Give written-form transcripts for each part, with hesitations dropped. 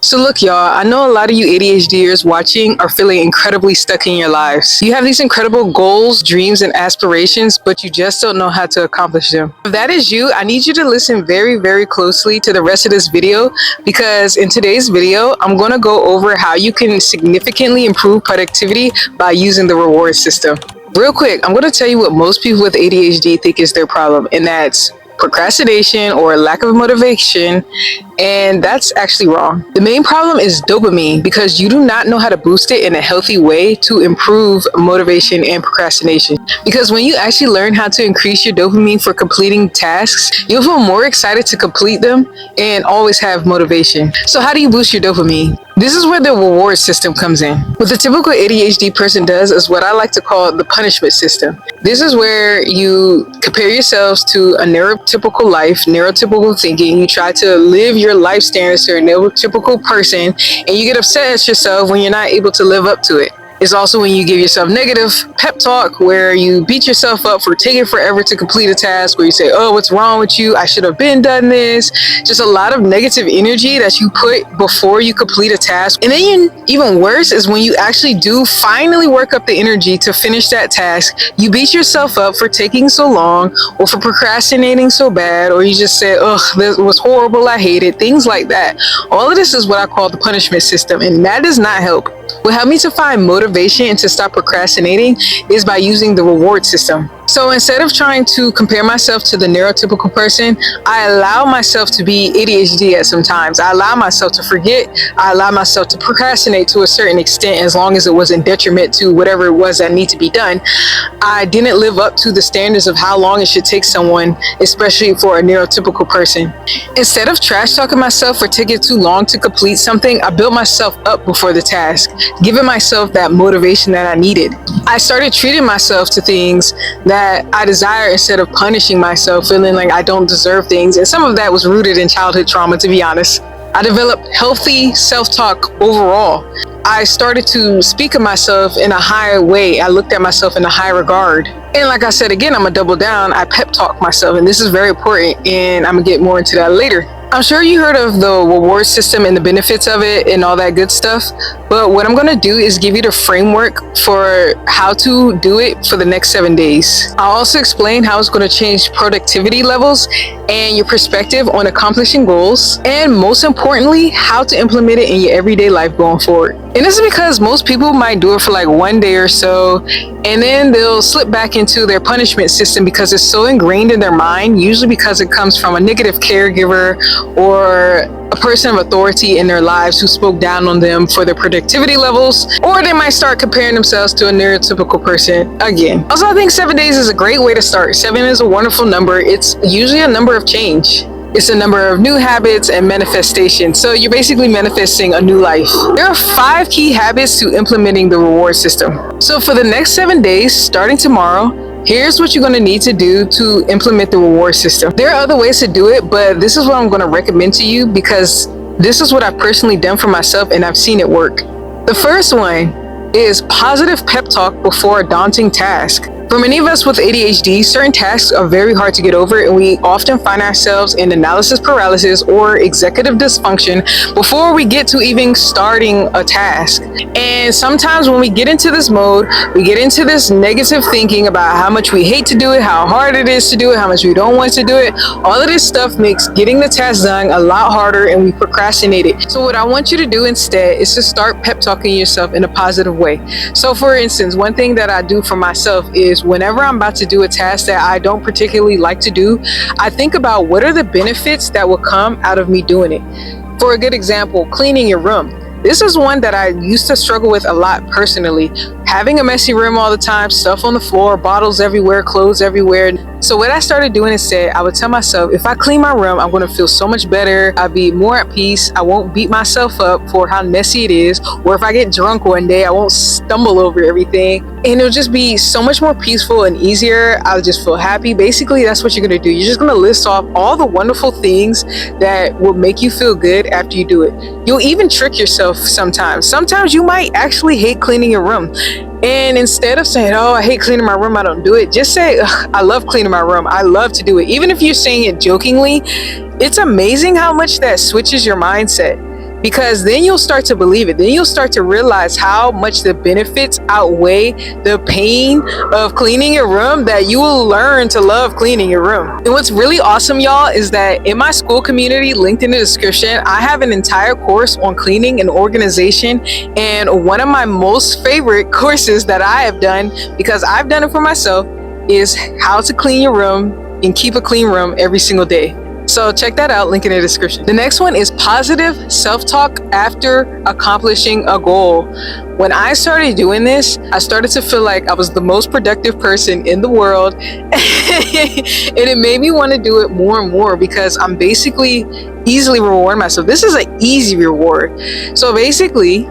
So look, y'all, I know a lot of you ADHDers watching are feeling incredibly stuck in your lives. You have these incredible goals, dreams, and aspirations, but you just don't know how to accomplish them. If that is you, I need you to listen very, very closely to the rest of this video because in today's video, I'm going to go over how you can significantly improve productivity by using the reward system. Real quick, I'm going to tell you what most people with ADHD think is their problem, and that's procrastination or lack of motivation, and that's actually wrong. The main problem is dopamine because you do not know how to boost it in a healthy way to improve motivation and procrastination. Because when you actually learn how to increase your dopamine for completing tasks, you'll feel more excited to complete them and always have motivation. So how do you boost your dopamine? This is where the reward system comes in. What the typical ADHD person does is what I like to call the punishment system. This is where you compare yourselves to a neurotypical life, neurotypical thinking. You try to live your life standards to a neurotypical person, and you get upset at yourself when you're not able to live up to it. It's also when you give yourself negative pep talk where you beat yourself up for taking forever to complete a task, where you say, oh, what's wrong with you? I should have been done this. Just a lot of negative energy that you put before you complete a task. And then even worse is when you actually do finally work up the energy to finish that task, you beat yourself up for taking so long or for procrastinating so bad, or you just say, oh, this was horrible, I hate it, things like that. All of this is what I call the punishment system, and that does not help. What helped me to find motivation and to stop procrastinating is by using the reward system. So instead of trying to compare myself to the neurotypical person, I allow myself to be ADHD at some times. I allow myself to forget. I allow myself to procrastinate to a certain extent as long as it wasn't detriment to whatever it was that needed to be done. I didn't live up to the standards of how long it should take someone, especially for a neurotypical person. Instead of trash talking myself for taking too long to complete something, I built myself up before the task, giving myself that motivation that I needed. I started treating myself to things that I desire instead of punishing myself, feeling like I don't deserve things. And some of that was rooted in childhood trauma, to be honest. I developed healthy self-talk overall. I started to speak of myself in a higher way. I looked at myself in a high regard. And like I said, again, I'm gonna double down. I pep talk myself, and this is very important, and I'm gonna get more into that later. I'm sure you heard of the reward system and the benefits of it and all that good stuff, but what I'm going to do is give you the framework for how to do it for the next 7 days. I'll also explain how it's going to change productivity levels and your perspective on accomplishing goals, and most importantly, how to implement it in your everyday life going forward. And this is because most people might do it for like 1 day or so, and then they'll slip back into their punishment system because it's so ingrained in their mind, usually because it comes from a negative caregiver or a person of authority in their lives who spoke down on them for their productivity levels, or they might start comparing themselves to a neurotypical person again. Also, I think 7 days is a great way to start. 7 is a wonderful number. It's usually a number of change. It's a number of new habits and manifestation. So you're basically manifesting a new life. There are 5 key habits to implementing the reward system. So for the next 7 days, starting tomorrow, here's what you're going to need to do to implement the reward system. There are other ways to do it, but this is what I'm going to recommend to you because this is what I've personally done for myself and I've seen it work. The first one is positive pep talk before a daunting task. For many of us with ADHD, certain tasks are very hard to get over, and we often find ourselves in analysis paralysis or executive dysfunction before we get to even starting a task. And sometimes when we get into this mode, we get into this negative thinking about how much we hate to do it, how hard it is to do it, how much we don't want to do it. All of this stuff makes getting the task done a lot harder, and we procrastinate it. So what I want you to do instead is to start pep talking yourself in a positive way. So for instance, one thing that I do for myself is whenever I'm about to do a task that I don't particularly like to do, I think about what are the benefits that will come out of me doing it. For a good example, cleaning your room. This is one that I used to struggle with a lot personally. Having a messy room all the time, stuff on the floor, bottles everywhere, clothes everywhere. So what I started doing instead, I would tell myself, if I clean my room, I'm going to feel so much better. I'll be more at peace. I won't beat myself up for how messy it is. Or if I get drunk one day, I won't stumble over everything. And it'll just be so much more peaceful and easier. I'll just feel happy. Basically, that's what you're going to do. You're just going to list off all the wonderful things that will make you feel good after you do it. You'll even trick yourself sometimes. Sometimes you might actually hate cleaning your room. And instead of saying, oh, I hate cleaning my room, I don't do it, just say, I love cleaning my room. I love to do it. Even if you're saying it jokingly, it's amazing how much that switches your mindset. because then you'll start to believe it. Then you'll start to realize how much the benefits outweigh the pain of cleaning your room, that you will learn to love cleaning your room. And what's really awesome, y'all, is that in my school community, linked in the description, I have an entire course on cleaning and organization. And one of my most favorite courses that I have done, because I've done it for myself, is how to clean your room and keep a clean room every single day. So check that out, link in the description. The next one is positive self-talk after accomplishing a goal. When I started doing this, I started to feel like I was the most productive person in the world. And it made me want to do it more and more, because I'm basically easily rewarding myself. This is an easy reward. So basically,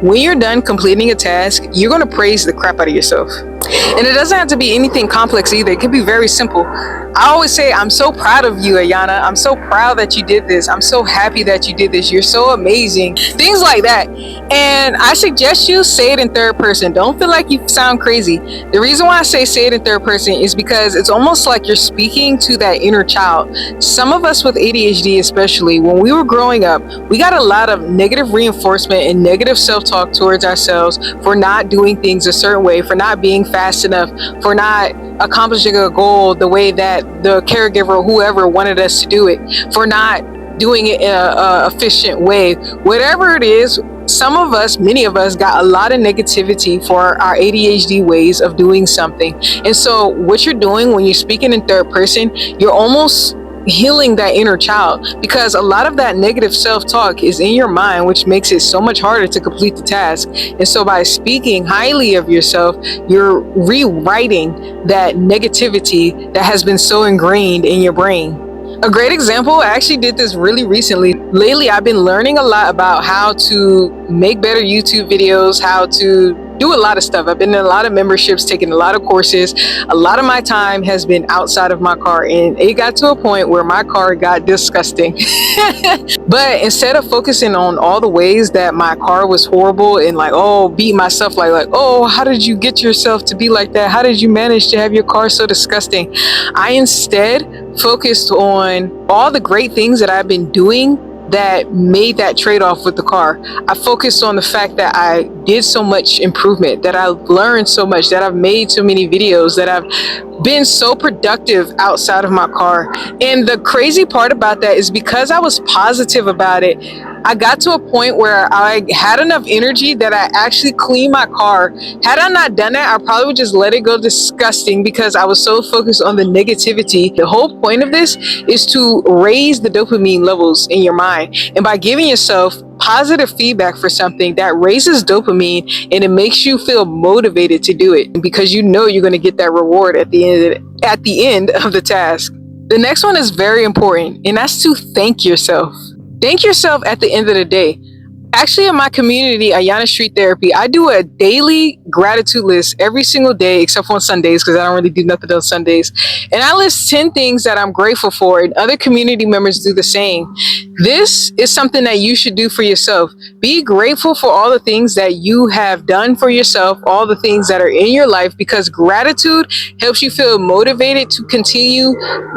when you're done completing a task, you're going to praise the crap out of yourself. And it doesn't have to be anything complex either. It can be very simple. I always say, I'm so proud of you, Ayana. I'm so proud that you did this. I'm so happy that you did this. You're so amazing. Things like that. And I suggest you say it in third person. Don't feel like you sound crazy. The reason why I say it in third person is because it's almost like you're speaking to that inner child. Some of us with ADHD, especially, when we were growing up, we got a lot of negative reinforcement and negative self-talk towards ourselves for not doing things a certain way, for not being fast enough, for not accomplishing a goal the way that the caregiver or whoever wanted us to do it, for not doing it in a efficient way. Whatever it is, some of us, many of us, got a lot of negativity for our ADHD ways of doing something. And so what you're doing when you're speaking in third person, you're almost healing that inner child, because a lot of that negative self-talk is in your mind, which makes it so much harder to complete the task. And so by speaking highly of yourself, you're rewriting that negativity that has been so ingrained in your brain. A great example, I actually did this really recently. Lately, I've been learning a lot about how to make better YouTube videos, how to do a lot of stuff. I've been in a lot of memberships, taking a lot of courses. A lot of my time has been outside of my car, and it got to a point where my car got disgusting. But instead of focusing on all the ways that my car was horrible and beat myself like, oh, how did you get yourself to be like that? How did you manage to have your car so disgusting? I instead focused on all the great things that I've been doing that made that trade-off with the car. I focused on the fact that I did so much improvement, that I learned so much, that I've made so many videos, that I've been so productive outside of my car. And the crazy part about that is, because I was positive about it, I got to a point where I had enough energy that I actually cleaned my car. Had I not done that, I probably would just let it go disgusting, because I was so focused on the negativity. The whole point of this is to raise the dopamine levels in your mind. And by giving yourself positive feedback for something, that raises dopamine, and it makes you feel motivated to do it, because you know you're going to get that reward at the end of the task. The next one is very important, and that's to thank yourself. Thank yourself at the end of the day. Actually, in my community, Ayana Street Therapy, I do a daily gratitude list every single day, except for on Sundays, because I don't really do nothing on Sundays. And I list 10 things that I'm grateful for, and other community members do the same. This is something that you should do for yourself. Be grateful for all the things that you have done for yourself, all the things that are in your life, because gratitude helps you feel motivated to continue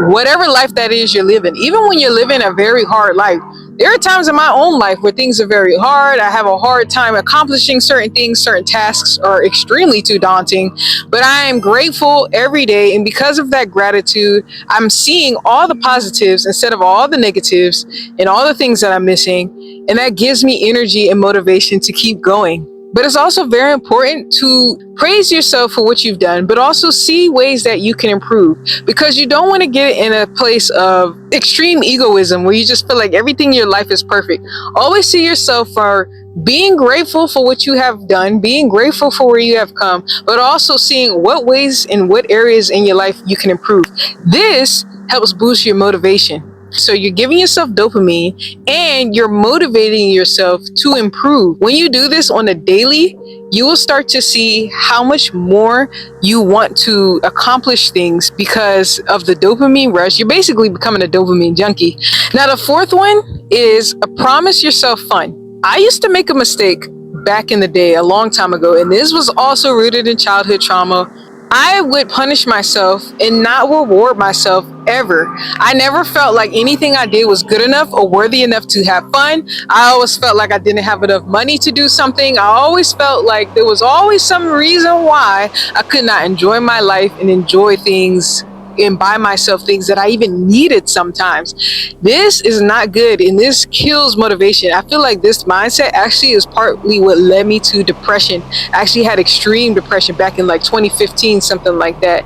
whatever life that is you're living. Even when you're living a very hard life, there are times in my own life where things are very hard. I have a hard time accomplishing certain things. Certain tasks are extremely too daunting, but I am grateful every day. And because of that gratitude, I'm seeing all the positives instead of all the negatives and all the things that I'm missing. And that gives me energy and motivation to keep going. But it's also very important to praise yourself for what you've done, but also see ways that you can improve, because you don't want to get in a place of extreme egoism where you just feel like everything in your life is perfect. Always see yourself for being grateful for what you have done, being grateful for where you have come, but also seeing what ways and what areas in your life you can improve. This helps boost your motivation. So you're giving yourself dopamine and you're motivating yourself to improve. When you do this on a daily, you will start to see how much more you want to accomplish things because of the dopamine rush. You're basically becoming a dopamine junkie. Now, the fourth one is promise yourself fun. I used to make a mistake back in the day, a long time ago, and this was also rooted in childhood trauma. I would punish myself and not reward myself ever. I never felt like anything I did was good enough or worthy enough to have fun. I always felt like I didn't have enough money to do something. I always felt like there was always some reason why I could not enjoy my life and enjoy things and buy myself things that I even needed sometimes. This is not good and this kills motivation. I feel like this mindset actually is partly what led me to depression. I actually had extreme depression back in like 2015, something like that.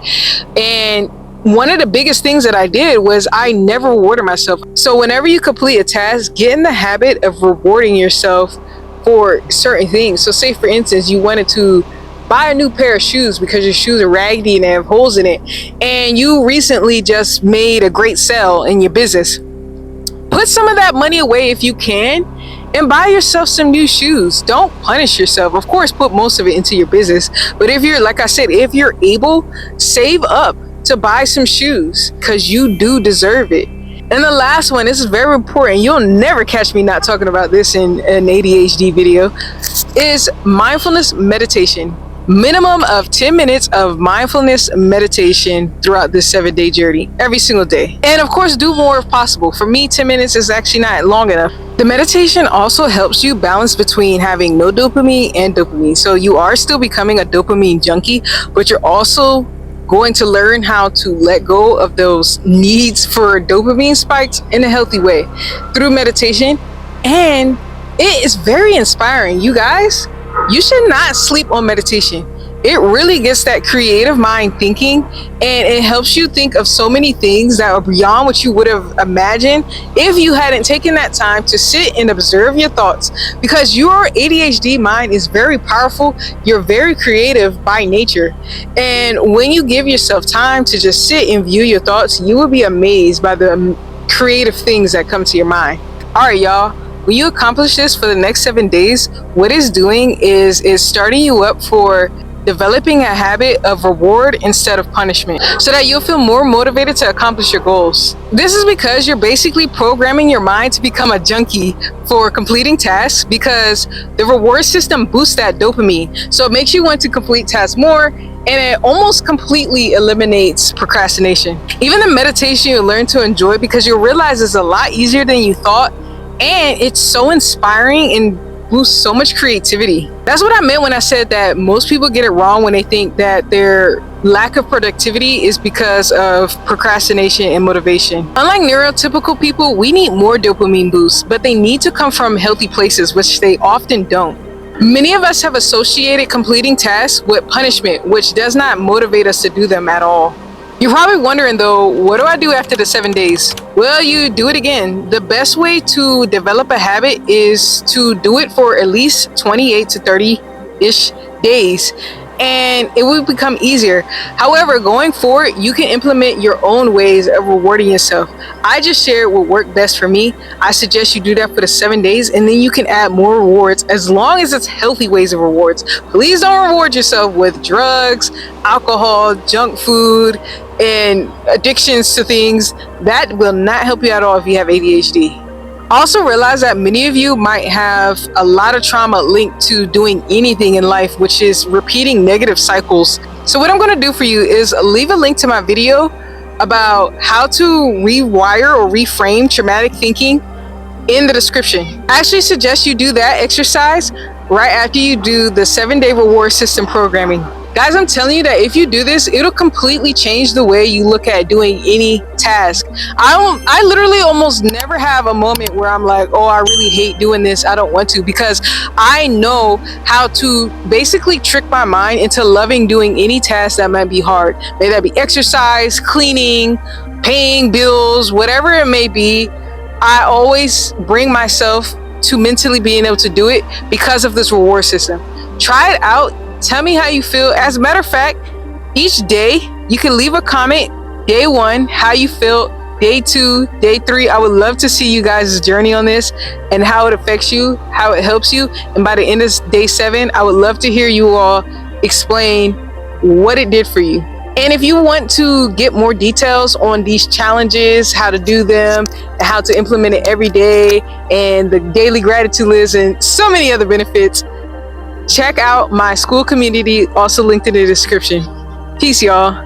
And one of the biggest things that I did was I never rewarded myself. So whenever you complete a task, get in the habit of rewarding yourself for certain things. So say for instance, you wanted to buy a new pair of shoes because your shoes are raggedy and they have holes in it, and you recently just made a great sale in your business. Put some of that money away if you can and buy yourself some new shoes. Don't punish yourself. Of course, put most of it into your business, but if you're, like I said, if you're able, save up to buy some shoes because you do deserve it. And the last one, this is very important, you'll never catch me not talking about this in an ADHD video, is mindfulness meditation. Minimum of 10 minutes of mindfulness meditation throughout this 7-day journey, every single day. And of course, do more if possible. For me, 10 minutes is actually not long enough. The meditation also helps you balance between having no dopamine and dopamine. So you are still becoming a dopamine junkie, but you're also going to learn how to let go of those needs for dopamine spikes in a healthy way through meditation. And it is very inspiring. You guys, you should not sleep on meditation. It really gets that creative mind thinking, and it helps you think of so many things that are beyond what you would have imagined if you hadn't taken that time to sit and observe your thoughts. Because your ADHD mind is very powerful. You're very creative by nature. And when you give yourself time to just sit and view your thoughts, you will be amazed by the creative things that come to your mind. All right, y'all. When you accomplish this for the next 7 days, what it's doing is starting you up for developing a habit of reward instead of punishment so that you'll feel more motivated to accomplish your goals. This is because you're basically programming your mind to become a junkie for completing tasks, because the reward system boosts that dopamine. So it makes you want to complete tasks more, and it almost completely eliminates procrastination. Even the meditation you'll learn to enjoy because you'll realize it's a lot easier than you thought. And it's so inspiring and boosts so much creativity. That's what I meant when I said that most people get it wrong when they think that their lack of productivity is because of procrastination and motivation. Unlike neurotypical people, we need more dopamine boosts, but they need to come from healthy places, which they often don't. Many of us have associated completing tasks with punishment, which does not motivate us to do them at all. You're probably wondering though, what do I do after the 7 days? Well, you do it again. The best way to develop a habit is to do it for at least 28 to 30-ish days, and it will become easier. However, going forward, you can implement your own ways of rewarding yourself. I just shared what worked best for me. I suggest you do that for the 7 days, and then you can add more rewards as long as it's healthy ways of rewards. Please don't reward yourself with drugs, alcohol, junk food, and addictions to things. That will not help you at all if you have ADHD. Also realize that many of you might have a lot of trauma linked to doing anything in life, which is repeating negative cycles. So what I'm going to do for you is leave a link to my video about how to rewire or reframe traumatic thinking in the description. I actually suggest you do that exercise right after you do the 7-day reward system programming. Guys, I'm telling you that if you do this, it'll completely change the way you look at doing any task. I literally almost never have a moment where I'm like, oh, I really hate doing this, I don't want to, because I know how to basically trick my mind into loving doing any task that might be hard. May that be exercise, cleaning, paying bills, whatever it may be. I always bring myself to mentally being able to do it because of this reward system. Try it out. Tell me how you feel. As a matter of fact, each day you can leave a comment. Day 1, how you felt. Day 2, day 3. I would love to see you guys' journey on this and how it affects you, how it helps you. And by the end of day 7, I would love to hear you all explain what it did for you. And if you want to get more details on these challenges, how to do them, and how to implement it every day, and the daily gratitude list, and so many other benefits, check out my school community, also linked in the description. Peace, y'all.